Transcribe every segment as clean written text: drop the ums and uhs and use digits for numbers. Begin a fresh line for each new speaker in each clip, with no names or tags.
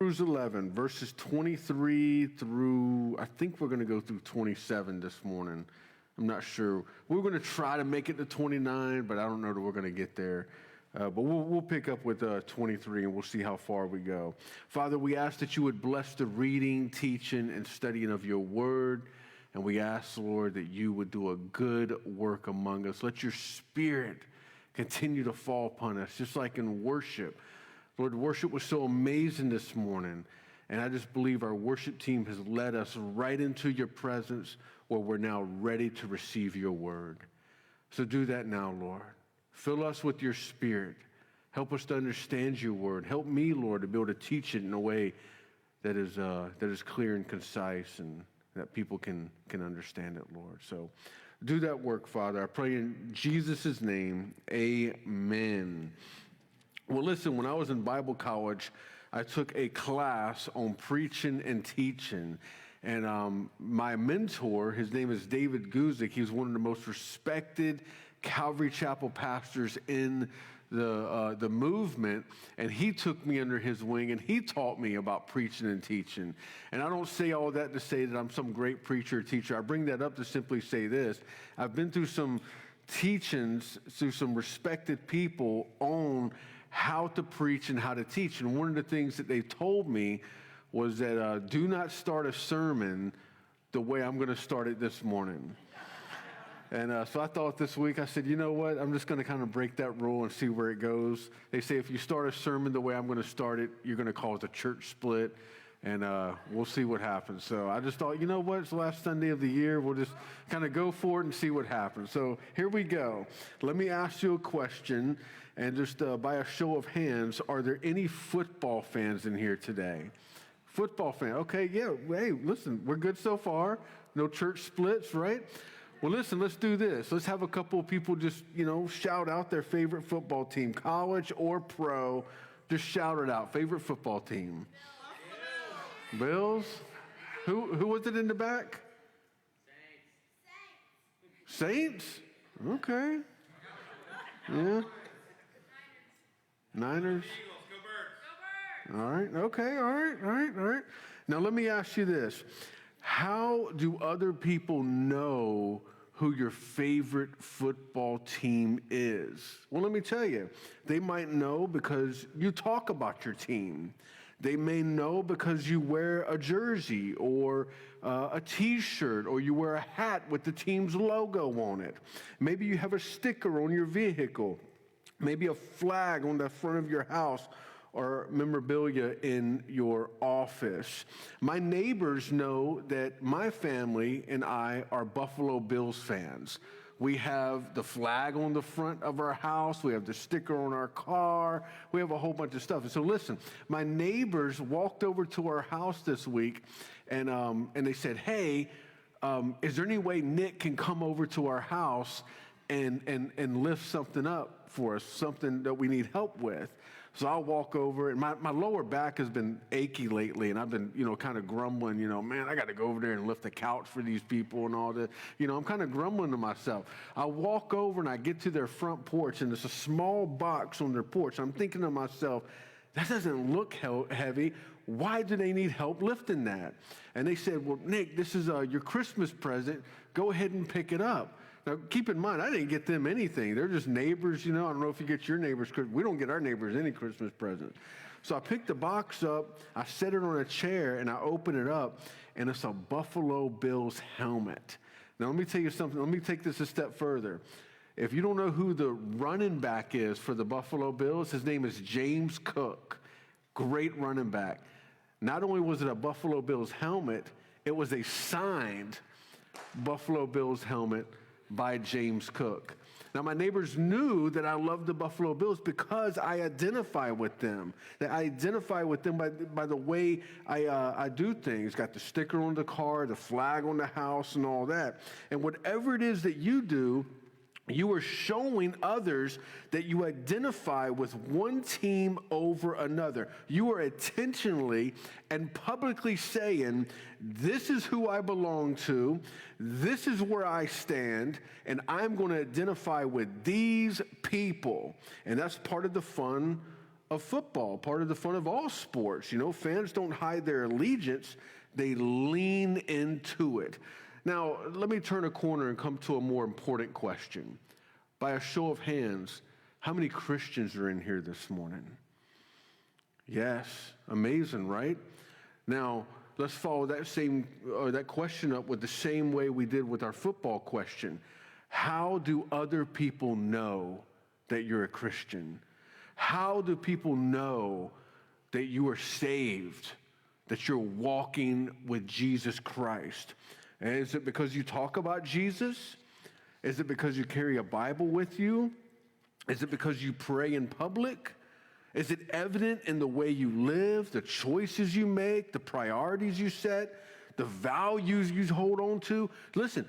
Hebrews 11, verses 23 through, I think we're going to go through 27 this morning. I'm not sure. We're going to try to make it to 29, but I don't know that we're going to get there. But we'll pick up with 23, and we'll see how far we go. Father, we ask that you would bless the reading, teaching, and studying of your word. And we ask, Lord, that you would do a good work among us. Let your spirit continue to fall upon us, just like in worship. Lord, worship was so amazing this morning. And I just believe our worship team has led us right into your presence where we're now ready to receive your word. So do that now, Lord. Fill us with your spirit. Help us to understand your word. Help me, Lord, to be able to teach it in a way that is clear and concise and that people can understand it, Lord. So do that work, Father. I pray in Jesus' name, amen. Well, listen, when I was in Bible college, I took a class on preaching and teaching. And my mentor, his name is David Guzik. He's one of the most respected Calvary Chapel pastors in the movement, and he took me under his wing, and he taught me about preaching and teaching. And I don't say all that to say that I'm some great preacher or teacher. I bring that up to simply say this. I've been through some teachings through some respected people on how to preach and how to teach. And one of the things that they told me was that do not start a sermon the way I'm going to start it this morning. And so I thought this week, I said, you know what? I'm just going to kind of break that rule and see where it goes. They say if you start a sermon the way I'm going to start it, you're going to cause a church split, and we'll see what happens. So I just thought, you know what? It's the last Sunday of the year. We'll just kind of go for it and see what happens. So here we go. Let me ask you a question, and just by a show of hands, are there any football fans in here today? Football fan. Okay, yeah. Hey, listen, we're good so far. No church splits, right? Well, listen, let's do this. Let's have a couple of people just, shout out their favorite football team, college or pro. Just shout it out. Favorite football team. Bills. Who was it in the back? Saints. Okay. Yeah. Niners. All right. Okay. All right. Now, let me ask you this. How do other people know who your favorite football team is? Well, let me tell you. They might know because you talk about your team. They may know because you wear a jersey or a T-shirt, or you wear a hat with the team's logo on it. Maybe you have a sticker on your vehicle. Maybe a flag on the front of your house, or memorabilia in your office. My neighbors know that my family and I are Buffalo Bills fans. We have the flag on the front of our house. We have the sticker on our car. We have a whole bunch of stuff. And so listen, my neighbors walked over to our house this week, and they said, hey, is there any way Nick can come over to our house and lift something up for us, something that we need help with? So I'll walk over, and my lower back has been achy lately, and I've been, kind of grumbling, man, I got to go over there and lift the couch for these people and all that. I'm kind of grumbling to myself. I walk over, and I get to their front porch, and there's a small box on their porch. I'm thinking to myself, that doesn't look heavy. Why do they need help lifting that? And they said, well, Nick, this is your Christmas present. Go ahead and pick it up. Now, keep in mind, I didn't get them anything. They're just neighbors, I don't know if you get your neighbors. We don't get our neighbors any Christmas presents. So I picked the box up, I set it on a chair, and I open it up, and it's a Buffalo Bills helmet. Now, let me tell you something. Let me take this a step further. If you don't know who the running back is for the Buffalo Bills, his name is James Cook. Great running back. Not only was it a Buffalo Bills helmet, it was a signed Buffalo Bills helmet by James Cook. Now, my neighbors knew that I loved the Buffalo Bills because I identify with them. That I identify with them by the way I do things. Got the sticker on the car, the flag on the house, and all that. And whatever it is that you do, you are showing others that you identify with one team over another. You are intentionally and publicly saying, this is who I belong to, this is where I stand, and I'm going to identify with these people. And that's part of the fun of football, part of the fun of all sports. You know, fans don't hide their allegiance, they lean into it. Now, let me turn a corner and come to a more important question. By a show of hands, how many Christians are in here this morning? Yes, amazing, right? Now, let's follow that question up with the same way we did with our football question. How do other people know that you're a Christian? How do people know that you are saved, that you're walking with Jesus Christ? And is it because you talk about Jesus? Is it because you carry a Bible with you? Is it because you pray in public? Is it evident in the way you live, the choices you make, the priorities you set, the values you hold on to? Listen,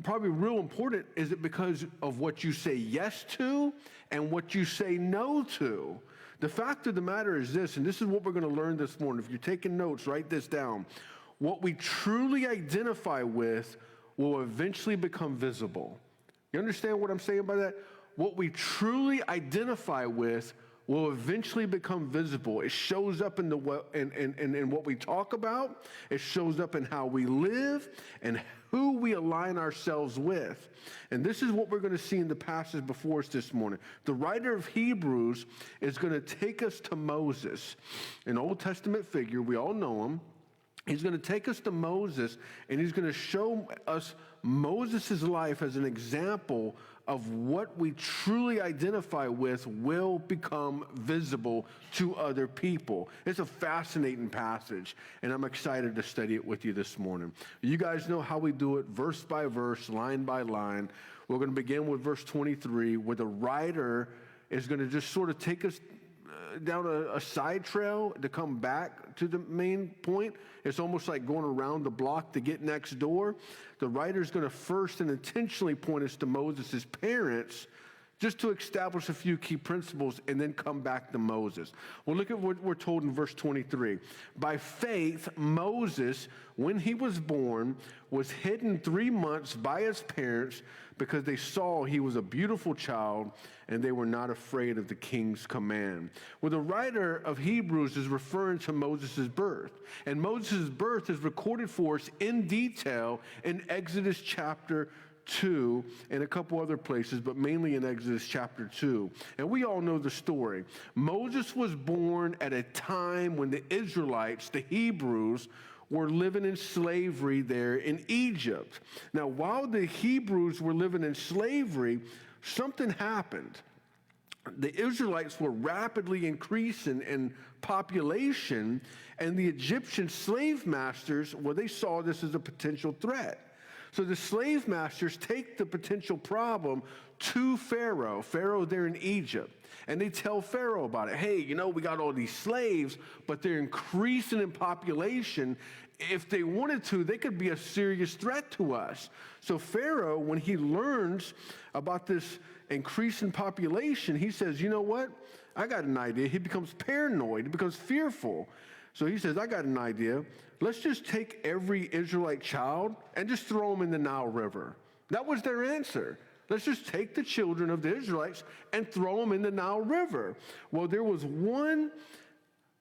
probably real important, is it because of what you say yes to and what you say no to? The fact of the matter is this, and this is what we're going to learn this morning. If you're taking notes, write this down. What we truly identify with will eventually become visible. You understand what I'm saying by that? What we truly identify with will eventually become visible. It shows up in what we talk about. It shows up in how we live and who we align ourselves with. And this is what we're going to see in the passage before us this morning. The writer of Hebrews is going to take us to Moses, an Old Testament figure. We all know him. He's going to take us to Moses, and he's going to show us Moses' life as an example of what we truly identify with will become visible to other people. It's a fascinating passage, and I'm excited to study it with you this morning. You guys know how we do it, verse by verse, line by line. We're going to begin with verse 23, where the writer is going to just sort of take us down a side trail to come back to the main point. It's almost like going around the block to get next door. The writer's going to first and intentionally point us to Moses' parents just to establish a few key principles and then come back to Moses. Well, look at what we're told in verse 23. By faith, Moses, when he was born, was hidden 3 months by his parents because they saw he was a beautiful child and they were not afraid of the king's command. Well, the writer of Hebrews is referring to Moses' birth. And Moses' birth is recorded for us in detail in Exodus chapter 2 and a couple other places, but mainly in Exodus chapter 2. And we all know the story. Moses was born at a time when the Israelites, the Hebrews, were living in slavery there in Egypt. Now, while the Hebrews were living in slavery, something happened. The Israelites were rapidly increasing in population, and the Egyptian slave masters, well, they saw this as a potential threat. So the slave masters take the potential problem to Pharaoh there in Egypt, and they tell Pharaoh about it. Hey, you know, we got all these slaves, but they're increasing in population. If they wanted to, they could be a serious threat to us. So Pharaoh, when he learns about this increase in population, he says, you know what? I got an idea. He becomes paranoid. He becomes fearful. So he says, I got an idea. Let's just take every Israelite child and just throw them in the Nile River. That was their answer. Let's just take the children of the Israelites and throw them in the Nile River. Well, there was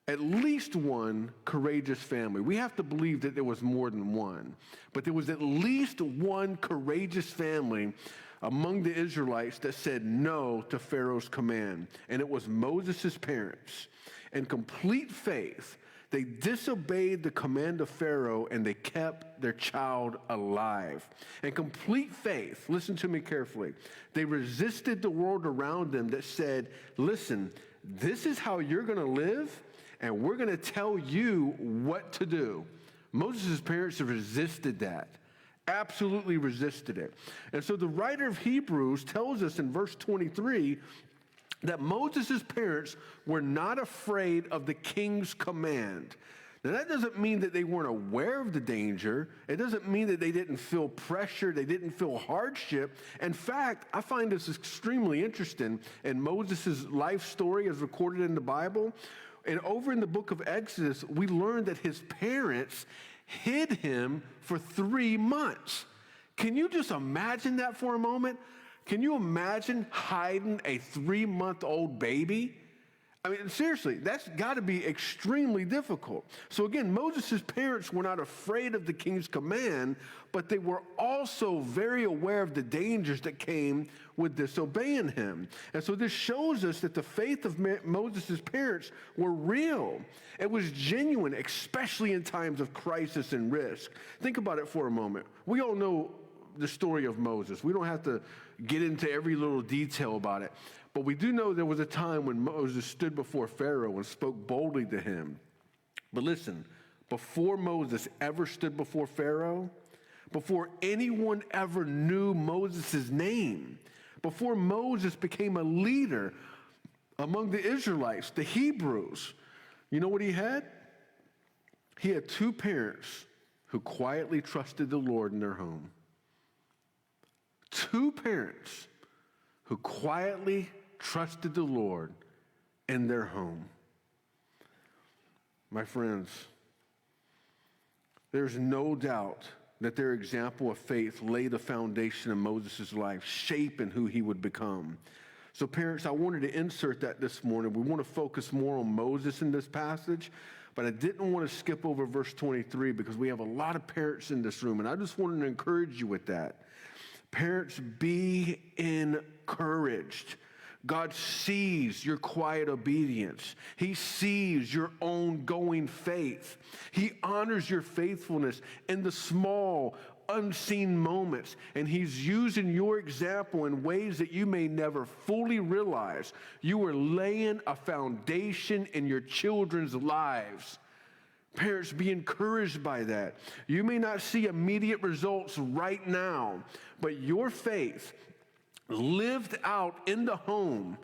at least one courageous family. We have to believe that there was more than one. But there was at least one courageous family among the Israelites that said no to Pharaoh's command. And it was Moses' parents. In complete faith, they disobeyed the command of Pharaoh and they kept their child alive. In complete faith, listen to me carefully, they resisted the world around them that said, listen, this is how you're going to live, and we're going to tell you what to do. Moses' parents resisted that. Absolutely resisted it. And so the writer of Hebrews tells us in verse 23 that Moses' parents were not afraid of the king's command. Now, that doesn't mean that they weren't aware of the danger. It doesn't mean that they didn't feel pressure. They didn't feel hardship. In fact, I find this extremely interesting in Moses' life story as recorded in the Bible. And over in the book of Exodus, we learn that his parents hid him for 3 months. Can you just imagine that for a moment? Can you imagine hiding a 3-month-old baby? I mean, seriously, that's got to be extremely difficult. So again, Moses' parents were not afraid of the king's command, but they were also very aware of the dangers that came with disobeying him. And so this shows us that the faith of Moses' parents were real. It was genuine, especially in times of crisis and risk. Think about it for a moment. We all know the story of Moses. We don't have to get into every little detail about it. But we do know there was a time when Moses stood before Pharaoh and spoke boldly to him. But listen, before Moses ever stood before Pharaoh, before anyone ever knew Moses' name, before Moses became a leader among the Israelites, the Hebrews, you know what he had? He had two parents who quietly trusted the Lord in their home. Two parents who quietly trusted the Lord in their home. My friends, there's no doubt that their example of faith laid the foundation of Moses' life, shaping who he would become. So parents, I wanted to insert that this morning. We want to focus more on Moses in this passage, but I didn't want to skip over verse 23 because we have a lot of parents in this room, and I just wanted to encourage you with that. Parents, be encouraged. God sees your quiet obedience. He sees your ongoing faith. He honors your faithfulness in the small, unseen moments, and he's using your example in ways that you may never fully realize. You are laying a foundation in your children's lives. Parents, be encouraged by that. You may not see immediate results right now, but your faith lived out in the home,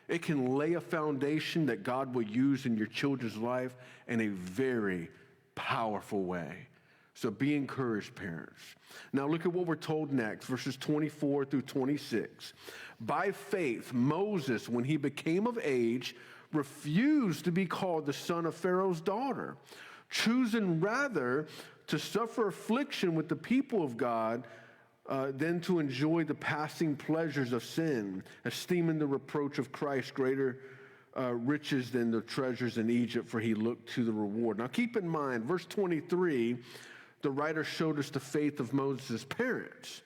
it can lay a foundation that God will use in your children's life in a very powerful way. So be encouraged, parents. Now look at what we're told next, verses 24 through 26. By faith, Moses, when he became of age, refused to be called the son of Pharaoh's daughter, choosing rather to suffer affliction with the people of God than to enjoy the passing pleasures of sin, esteeming the reproach of Christ greater riches than the treasures in Egypt, for he looked to the reward. Now keep in mind, verse 23, the writer showed us the faith of Moses' parents.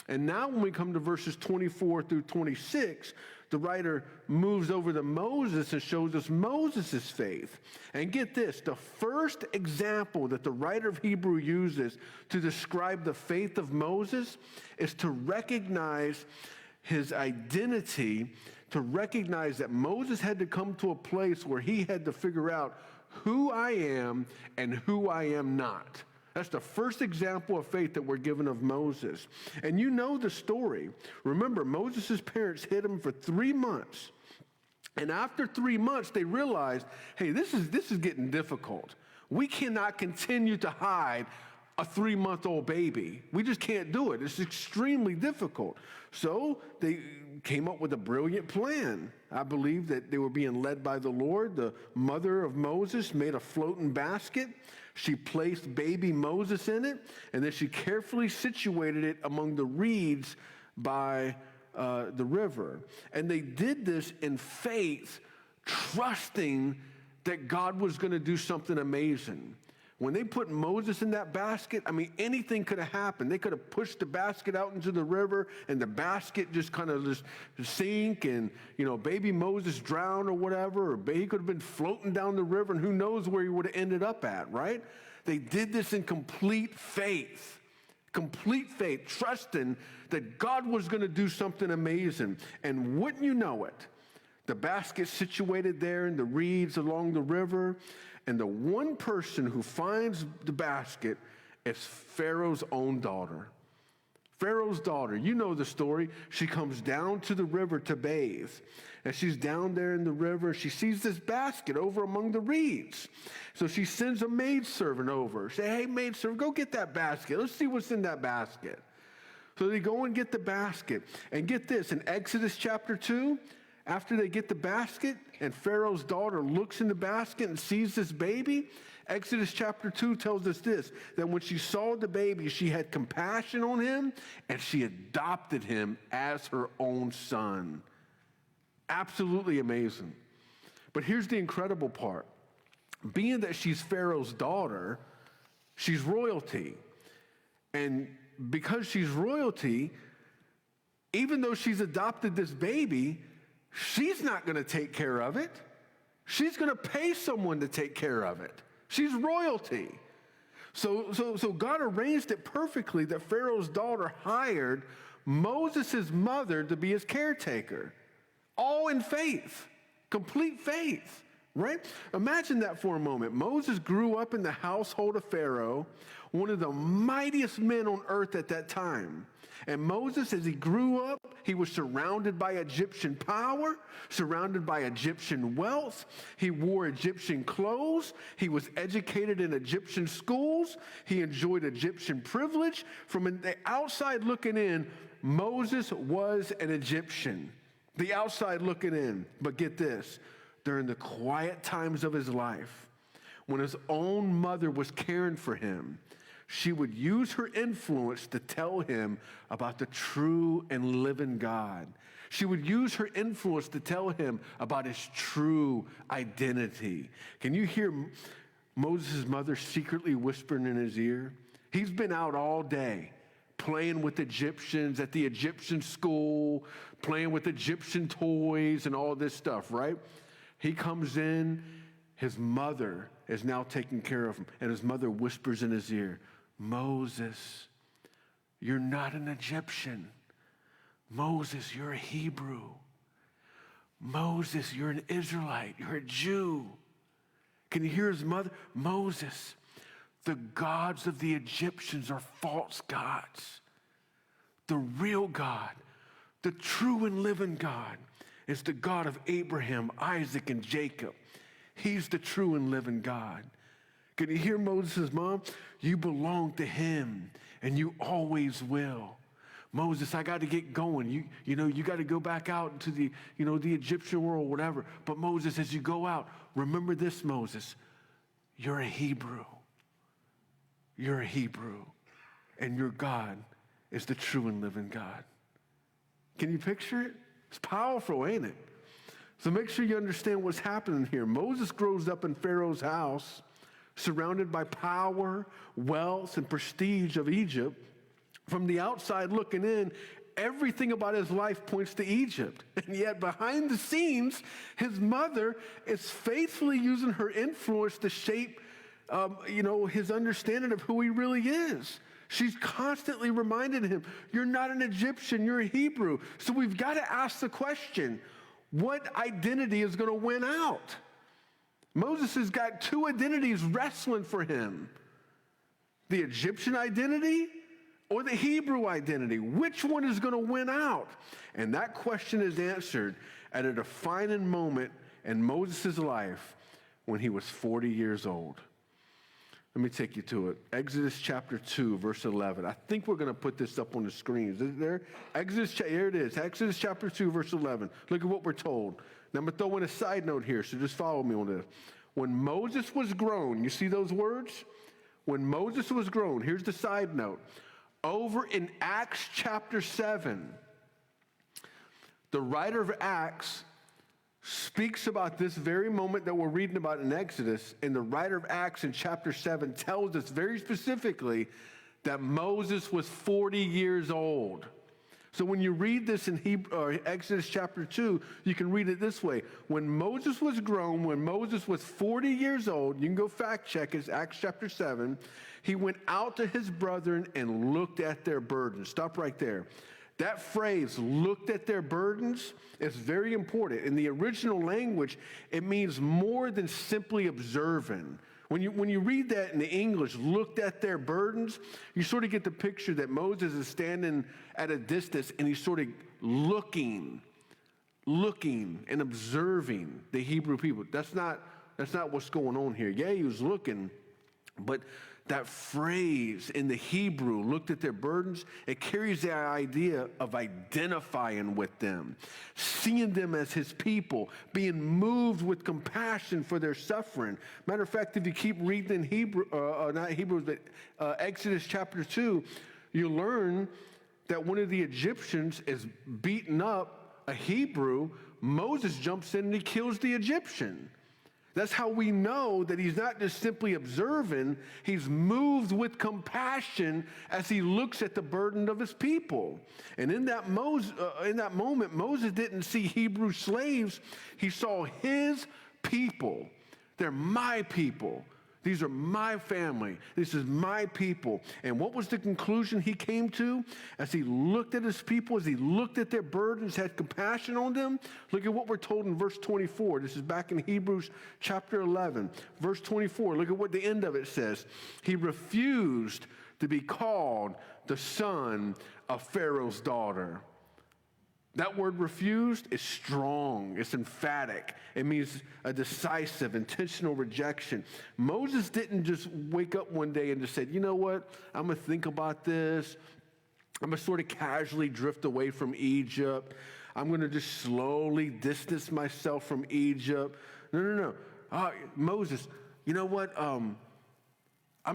And now when we come to verses 24 through 26, the writer moves over to Moses and shows us Moses' faith. And get this, the first example that the writer of Hebrew uses to describe the faith of Moses is to recognize his identity, to recognize that Moses had to come to a place where he had to figure out who I am and who I am not. That's the first example of faith that we're given of Moses. And you know the story. Remember, Moses' parents hid him for 3 months. And after 3 months, they realized, hey, this is getting difficult. We cannot continue to hide a 3-month-old baby. We just can't do it. It's extremely difficult. So they came up with a brilliant plan. I believe that they were being led by the Lord. The mother of Moses made a floating basket. She placed baby Moses in it, and then she carefully situated it among the reeds by the river. And they did this in faith, trusting that God was going to do something amazing. When they put Moses in that basket, I mean, anything could have happened. They could have pushed the basket out into the river, and the basket just kind of just sink, and, you know, baby Moses drown or whatever, or he could have been floating down the river, and who knows where he would have ended up at, right? They did this in complete faith, trusting that God was going to do something amazing. And wouldn't you know it, the basket situated there in the reeds along the river, and the one person who finds the basket is Pharaoh's own daughter. Pharaoh's daughter, you know the story. She comes down to the river to bathe. And she's down there in the river. She sees this basket over among the reeds. So she sends a maidservant over. Say, hey, maidservant, go get that basket. Let's see what's in that basket. So they go and get the basket. And get this, in Exodus chapter 2, after they get the basket and Pharaoh's daughter looks in the basket and sees this baby, Exodus chapter 2 tells us this, that when she saw the baby, she had compassion on him and she adopted him as her own son. Absolutely amazing. But here's the incredible part. Being that she's Pharaoh's daughter, she's royalty. And because she's royalty, even though she's adopted this baby, she's not going to take care of it. She's going to pay someone to take care of it. She's royalty. So God arranged it perfectly that Pharaoh's daughter hired Moses' mother to be his caretaker. All in faith, complete faith, right? Imagine that for a moment. Moses grew up in the household of Pharaoh, one of the mightiest men on earth at that time. And Moses, as he grew up, he was surrounded by Egyptian power, surrounded by Egyptian wealth. He wore Egyptian clothes. He was educated in Egyptian schools. He enjoyed Egyptian privilege. From the outside looking in, Moses was an Egyptian. The outside looking in. But get this, during the quiet times of his life, when his own mother was caring for him, she would use her influence to tell him about the true and living God. She would use her influence to tell him about his true identity. Can you hear Moses' mother secretly whispering in his ear? He's been out all day playing with Egyptians at the Egyptian school, playing with Egyptian toys and all this stuff, right? He comes in, his mother is now taking care of him, and his mother whispers in his ear, Moses, you're not an Egyptian. Moses, you're a Hebrew. Moses, you're an Israelite. You're a Jew. Can you hear his mother? Moses, the gods of the Egyptians are false gods. The real God, the true and living God, is the God of Abraham, Isaac, and Jacob. He's the true and living God. Can you hear Moses' mom? You belong to him, and you always will. Moses, I got to get going. You got to go back out into the Egyptian world, whatever. But Moses, as you go out, remember this, Moses. You're a Hebrew. You're a Hebrew, and your God is the true and living God. Can you picture it? It's powerful, ain't it? So make sure you understand what's happening here. Moses grows up in Pharaoh's house, surrounded by power, wealth, and prestige of Egypt. From the outside looking in, everything about his life points to Egypt. And yet behind the scenes, his mother is faithfully using her influence to shape his understanding of who he really is. She's constantly reminding him, you're not an Egyptian, you're a Hebrew. So we've got to ask the question, what identity is going to win out? Moses has got two identities wrestling for him. The Egyptian identity or the Hebrew identity? Which one is going to win out? And that question is answered at a defining moment in Moses' life when he was 40 years old. Let me take you to it. Exodus chapter 2, verse 11. I think we're going to put this up on the screens. Is it there? Here it is. Exodus chapter 2, verse 11. Look at what we're told. Now I'm going to throw in a side note here, so just follow me on this. When Moses was grown, you see those words? When Moses was grown, here's the side note. Over in Acts chapter 7, the writer of Acts speaks about this very moment that we're reading about in Exodus, and the writer of Acts in chapter 7 tells us very specifically that Moses was 40 years old. So when you read this in Exodus chapter 2, you can read it this way. When Moses was grown, when Moses was 40 years old, you can go fact check, it's Acts chapter 7, he went out to his brethren and looked at their burdens. Stop right there. That phrase, looked at their burdens, is very important. In the original language, it means more than simply observing. When you read that in the English, looked at their burdens, you sort of get the picture that Moses is standing at a distance and he's sort of looking and observing the Hebrew people. That's not what's going on here. Yeah, he was looking, but that phrase in the Hebrew, looked at their burdens, it carries the idea of identifying with them, seeing them as his people, being moved with compassion for their suffering. Matter of fact, if you keep reading in Exodus chapter 2, you learn that one of the Egyptians is beating up a Hebrew, Moses jumps in and he kills the Egyptian. That's how we know that he's not just simply observing, he's moved with compassion as he looks at the burden of his people. And in that moment, Moses didn't see Hebrew slaves. He saw his people. They're my people. These are my family. This is my people. And what was the conclusion he came to as he looked at his people, as he looked at their burdens, had compassion on them? Look at what we're told in verse 24. This is back in Hebrews chapter 11. Verse 24, look at what the end of it says. He refused to be called the son of Pharaoh's daughter. That word refused is strong. It's emphatic. It means a decisive, intentional rejection. Moses didn't just wake up one day and just said, you know what, I'm going to think about this. I'm going to sort of casually drift away from Egypt. I'm going to just slowly distance myself from Egypt. No. Moses, you know what? I'm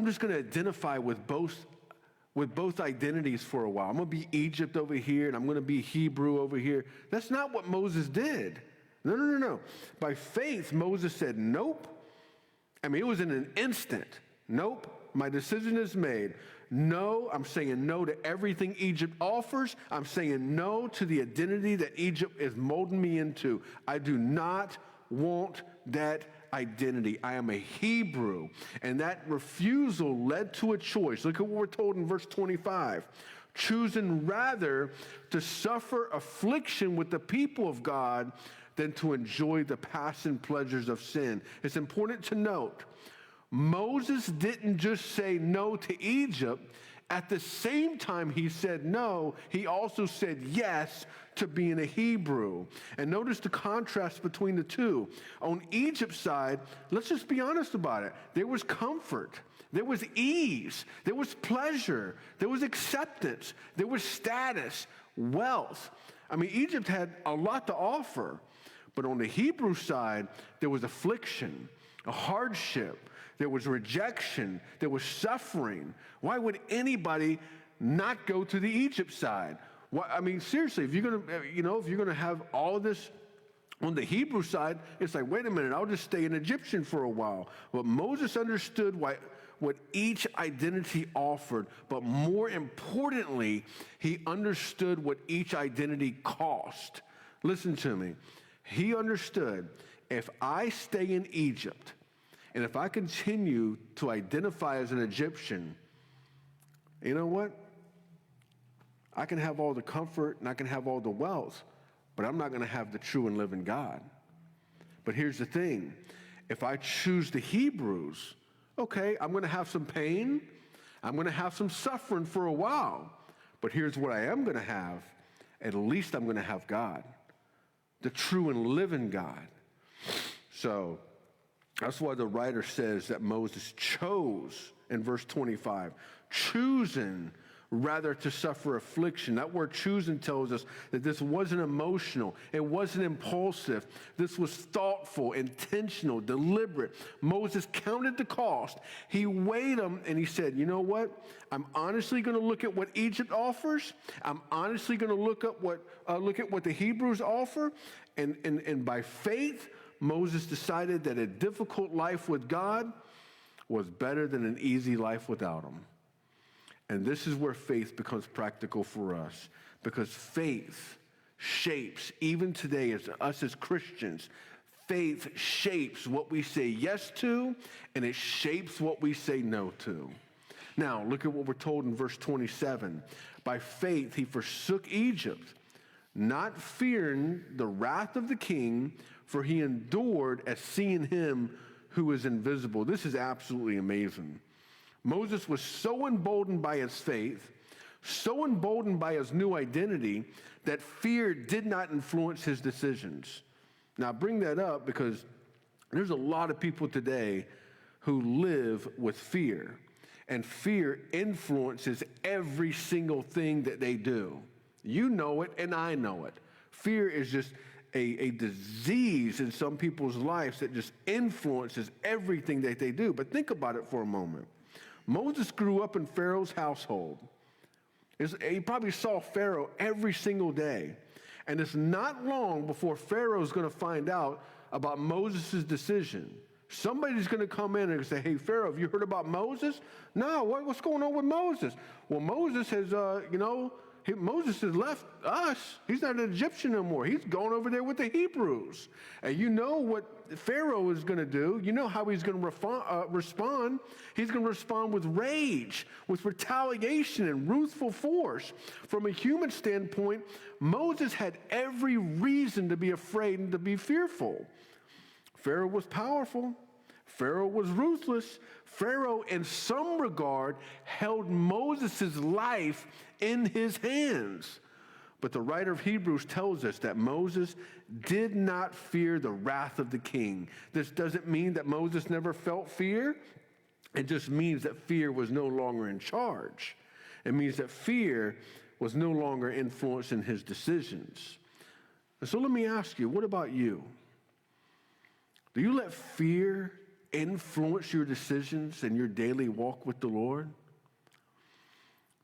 just going to identify with both identities for a while. I'm going to be Egypt over here, and I'm going to be Hebrew over here. That's not what Moses did. No. By faith, Moses said, nope. I mean, it was in an instant. Nope, my decision is made. No, I'm saying no to everything Egypt offers. I'm saying no to the identity that Egypt is molding me into. I do not want that identity. I am a Hebrew. And that refusal led to a choice. Look at what we're told in verse 25. Choosing rather to suffer affliction with the people of God than to enjoy the passing pleasures of sin. It's important to note, Moses didn't just say no to Egypt. At the same time he said no, he also said yes to being a Hebrew. And notice the contrast between the two. On Egypt's side, let's just be honest about it. There was comfort. There was ease. There was pleasure. There was acceptance. There was status, wealth. I mean, Egypt had a lot to offer. But on the Hebrew side, there was affliction, a hardship. There was rejection. There was suffering. Why would anybody not go to the Egypt side? I mean, seriously, if you're going to have all of this on the Hebrew side, it's like, wait a minute, I'll just stay an Egyptian for a while. But Moses understood what each identity offered, but more importantly, he understood what each identity cost. Listen to me. He understood, if I stay in Egypt, and if I continue to identify as an Egyptian, you know what? I can have all the comfort and I can have all the wealth, but I'm not going to have the true and living God. But here's the thing. If I choose the Hebrews, okay, I'm going to have some pain. I'm going to have some suffering for a while. But here's what I am going to have. At least I'm going to have God, the true and living God. So that's why the writer says that Moses chose in verse 25, choosing rather to suffer affliction. That word choosing tells us that this wasn't emotional. It wasn't impulsive. This was thoughtful, intentional, deliberate. Moses counted the cost. He weighed them and he said, you know what? I'm honestly going to look at what Egypt offers. I'm honestly going to look at what the Hebrews offer. And by faith, Moses decided that a difficult life with God was better than an easy life without him. And this is where faith becomes practical for us, because faith shapes, even today as us as Christians, faith shapes what we say yes to, and it shapes what we say no to. Now, look at what we're told in verse 27. By faith, he forsook Egypt, not fearing the wrath of the king, for he endured as seeing him who is invisible. This is absolutely amazing. Moses was so emboldened by his faith, so emboldened by his new identity, that fear did not influence his decisions. Now, I bring that up because there's a lot of people today who live with fear, and fear influences every single thing that they do. You know it, and I know it. Fear is just a disease in some people's lives that just influences everything that they do. But think about it for a moment. Moses grew up in Pharaoh's household. He probably saw Pharaoh every single day. And it's not long before Pharaoh's going to find out about Moses' decision. Somebody's going to come in and say, hey, Pharaoh, have you heard about Moses? No, what's going on with Moses? Well, Moses has, Moses has left us. He's not an Egyptian no more. He's gone over there with the Hebrews. And you know what Pharaoh is going to do. You know how he's going to respond. He's going to respond with rage, with retaliation and ruthful force. From a human standpoint, Moses had every reason to be afraid and to be fearful. Pharaoh was powerful. Pharaoh was ruthless. Pharaoh, in some regard, held Moses' life in his hands. But the writer of Hebrews tells us that Moses did not fear the wrath of the king. This doesn't mean that Moses never felt fear. It just means that fear was no longer in charge. It means that fear was no longer influencing his decisions. And so let me ask you, what about you? Do you let fear influence your decisions and your daily walk with the Lord?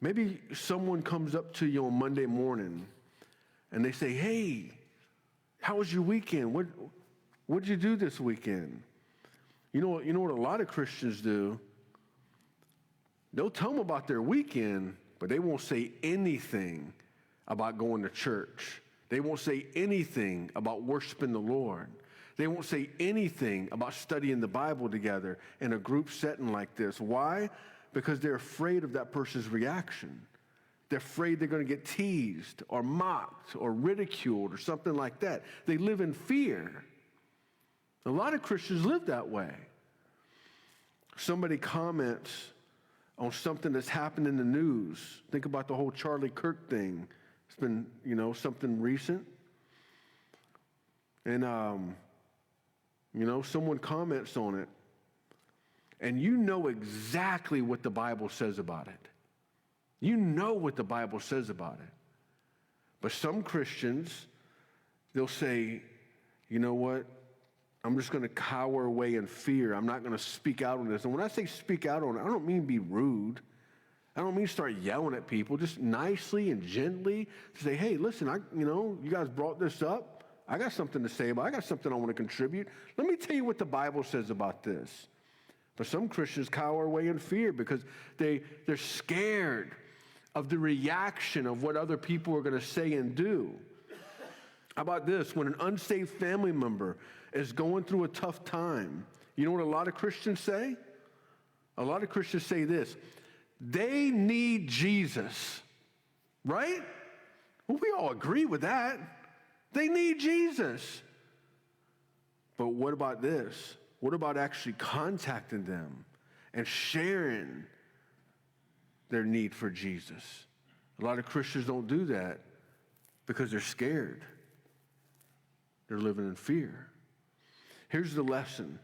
Maybe someone comes up to you on Monday morning and they say, hey, how was your weekend? What did you do this weekend? You know what a lot of Christians do? They'll tell them about their weekend, but they won't say anything about going to church. They won't say anything about worshiping the Lord. They won't say anything about studying the Bible together in a group setting like this. Why? Because they're afraid of that person's reaction. They're afraid they're going to get teased or mocked or ridiculed or something like that. They live in fear. A lot of Christians live that way. Somebody comments on something that's happened in the news. Think about the whole Charlie Kirk thing. It's been, something recent. And, someone comments on it. And you know exactly what the Bible says about it. You know what the Bible says about it. But some Christians, they'll say, you know what? I'm just going to cower away in fear. I'm not going to speak out on this. And when I say speak out on it, I don't mean be rude. I don't mean start yelling at people. Just nicely and gently to say, hey, listen, you guys brought this up. I got something to say about it. I got something I want to contribute. Let me tell you what the Bible says about this. But some Christians cower away in fear because they're scared of the reaction of what other people are going to say and do. How about this? When an unsaved family member is going through a tough time, you know what a lot of Christians say? A lot of Christians say this: they need Jesus, right? Well, we all agree with that. They need Jesus. But what about this? What about actually contacting them and sharing their need for Jesus? A lot of Christians don't do that because they're scared. They're living in fear. Here's the lesson.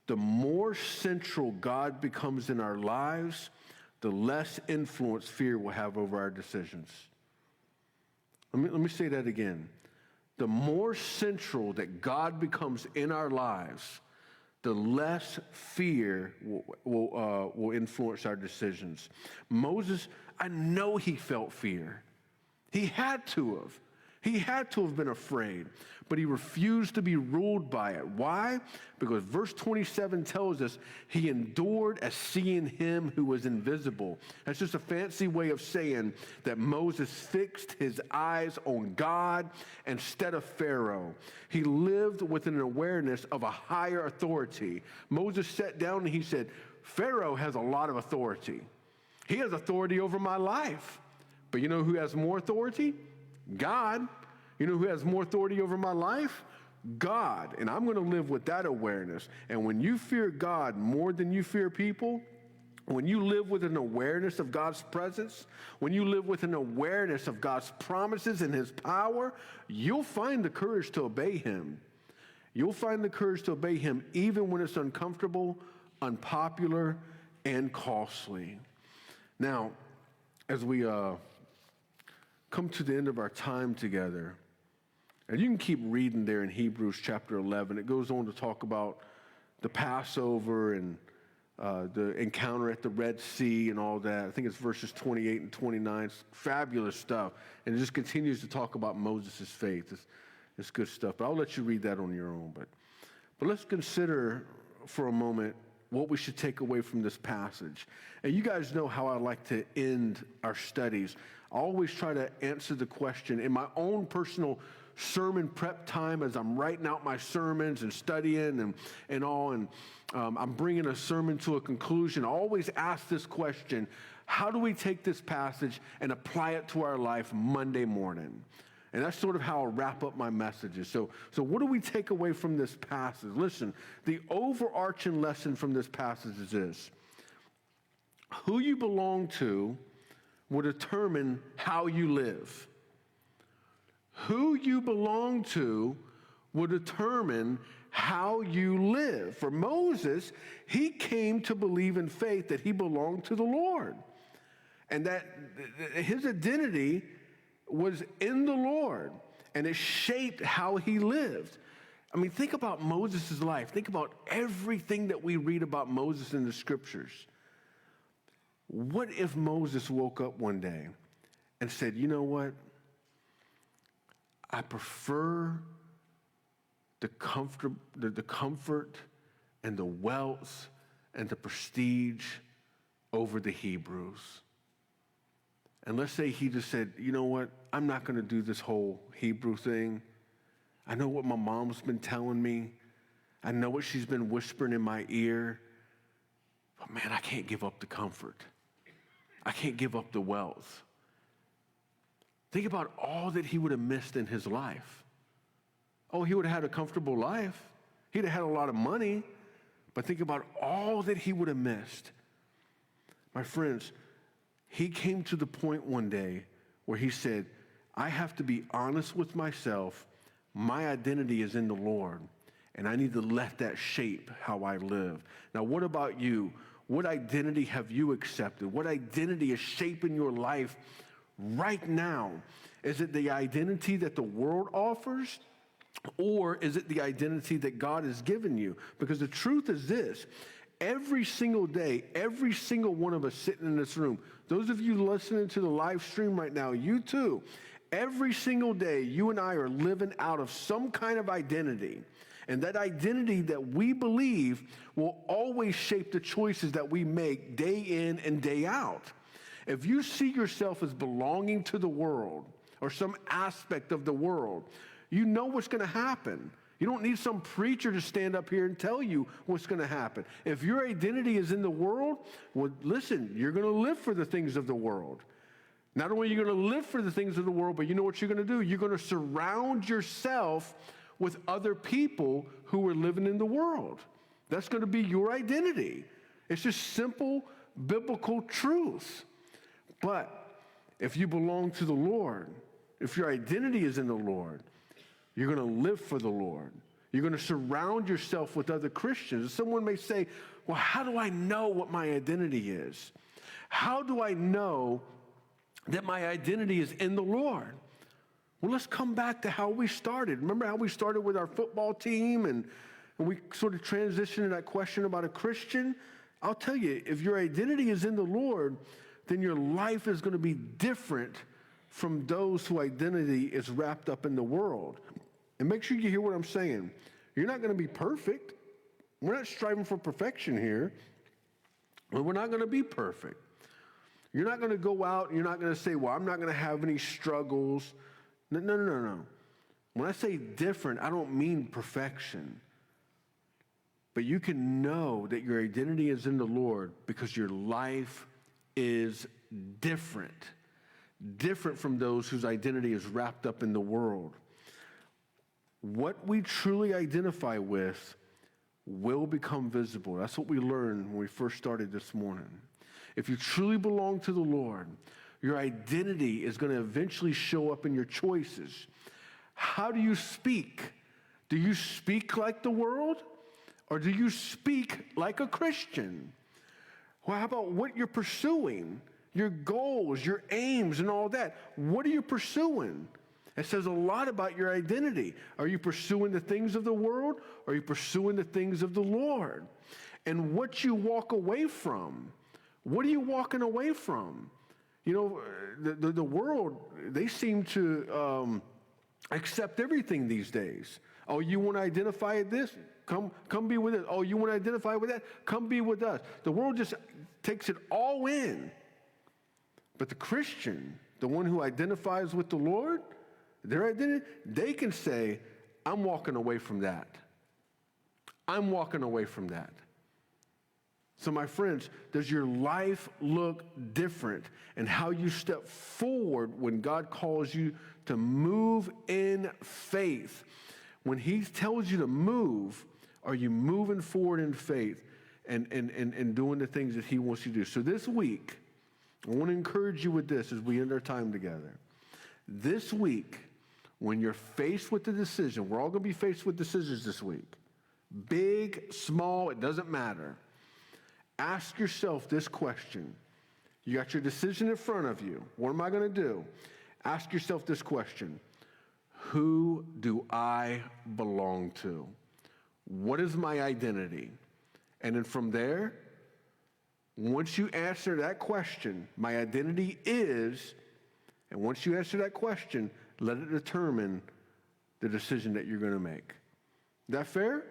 The more central God becomes in our lives, the less influence fear will have over our decisions. Let me say that again. The more central that God becomes in our lives, the less fear will influence our decisions. Moses, I know he felt fear. He had to have. He had to have been afraid, but he refused to be ruled by it. Why? Because verse 27 tells us he endured as seeing him who was invisible. That's just a fancy way of saying that Moses fixed his eyes on God instead of Pharaoh. He lived with an awareness of a higher authority. Moses sat down and he said, Pharaoh has a lot of authority. He has authority over my life. But you know who has more authority? God. You know who has more authority over my life? God. And I'm going to live with that awareness. And when you fear God more than you fear people, when you live with an awareness of God's presence, when you live with an awareness of God's promises and his power, you'll find the courage to obey him. You'll find the courage to obey him even when it's uncomfortable, unpopular, and costly. Now, as we come to the end of our time together, and you can keep reading there in Hebrews chapter 11. It goes on to talk about the Passover and the encounter at the Red Sea and all that. I think it's verses 28 and 29. It's fabulous stuff. And it just continues to talk about Moses' faith. It's good stuff. But I'll let you read that on your own. But let's consider for a moment what we should take away from this passage. And you guys know how I like to end our studies. I always try to answer the question in my own personal sermon prep time as I'm writing out my sermons and studying and all, and I'm bringing a sermon to a conclusion. I always ask this question: how do we take this passage and apply it to our life Monday morning? And that's sort of how I wrap up my messages. So what do we take away from this passage? Listen, the overarching lesson from this passage is this: who you belong to will determine how you live. Who you belong to will determine how you live. For Moses, he came to believe in faith that he belonged to the Lord, and that his identity was in the Lord, and it shaped how he lived. I mean, think about Moses' life. Think about everything that we read about Moses in the scriptures. What if Moses woke up one day and said, you know what? I prefer the comfort and the wealth and the prestige over the Hebrews. And let's say he just said, you know what? I'm not going to do this whole Hebrew thing. I know what my mom's been telling me. I know what she's been whispering in my ear. But man, I can't give up the comfort. I can't give up the wealth. Think about all that he would have missed in his life. Oh, he would have had a comfortable life. He'd have had a lot of money. But think about all that he would have missed. My friends, he came to the point one day where he said, I have to be honest with myself. My identity is in the Lord, and I need to let that shape how I live. Now, what about you? What identity have you accepted? What identity is shaping your life right now? Is it the identity that the world offers, or is it the identity that God has given you? Because the truth is this: every single day, every single one of us sitting in this room, those of you listening to the live stream right now, you too, every single day, you and I are living out of some kind of identity. And that identity that we believe will always shape the choices that we make day in and day out. If you see yourself as belonging to the world or some aspect of the world, you know what's going to happen. You don't need some preacher to stand up here and tell you what's going to happen. If your identity is in the world, well, listen, you're going to live for the things of the world. Not only are you going to live for the things of the world, but you know what you're going to do? You're going to surround yourself with other people who are living in the world. That's going to be your identity. It's just simple biblical truth. But if you belong to the Lord, if your identity is in the Lord, you're going to live for the Lord. You're going to surround yourself with other Christians. Someone may say, well, how do I know what my identity is? How do I know that my identity is in the Lord? Well, let's come back to how we started. Remember how we started with our football team and we sort of transitioned to that question about a Christian? I'll tell you, if your identity is in the Lord, then your life is going to be different from those whose identity is wrapped up in the world. And make sure you hear what I'm saying. You're not going to be perfect. We're not striving for perfection here, but we're not going to be perfect. You're not going to go out and you're not going to say, well, I'm not going to have any struggles. No. When I say different, I don't mean perfection. But you can know that your identity is in the Lord because your life is different. Different from those whose identity is wrapped up in the world. What we truly identify with will become visible. That's what we learned when we first started this morning. If you truly belong to the Lord, your identity is going to eventually show up in your choices. How do you speak? Do you speak like the world? Or do you speak like a Christian? Well, how about what you're pursuing? Your goals, your aims, and all that. What are you pursuing? It says a lot about your identity. Are you pursuing the things of the world? Or are you pursuing the things of the Lord? and what you walk away from. What are you walking away from? You know, the world, they seem to accept everything these days. Oh, you want to identify with this? Come be with us. Oh, you want to identify with that? Come be with us. The world just takes it all in. But the Christian, the one who identifies with the Lord, their identity, they can say, I'm walking away from that. I'm walking away from that. So my friends, does your life look different in how you step forward when God calls you to move in faith? When he tells you to move, are you moving forward in faith and doing the things that he wants you to do? So this week, I want to encourage you with this as we end our time together. This week, when you're faced with the decision, we're all going to be faced with decisions this week. Big, small, it doesn't matter. Ask yourself this question. You got your decision in front of you. What am I going to do? Ask yourself this question. Who do I belong to? What is my identity? And then from there, once you answer that question, my identity is, and once you answer that question, let it determine the decision that you're going to make. Is that fair?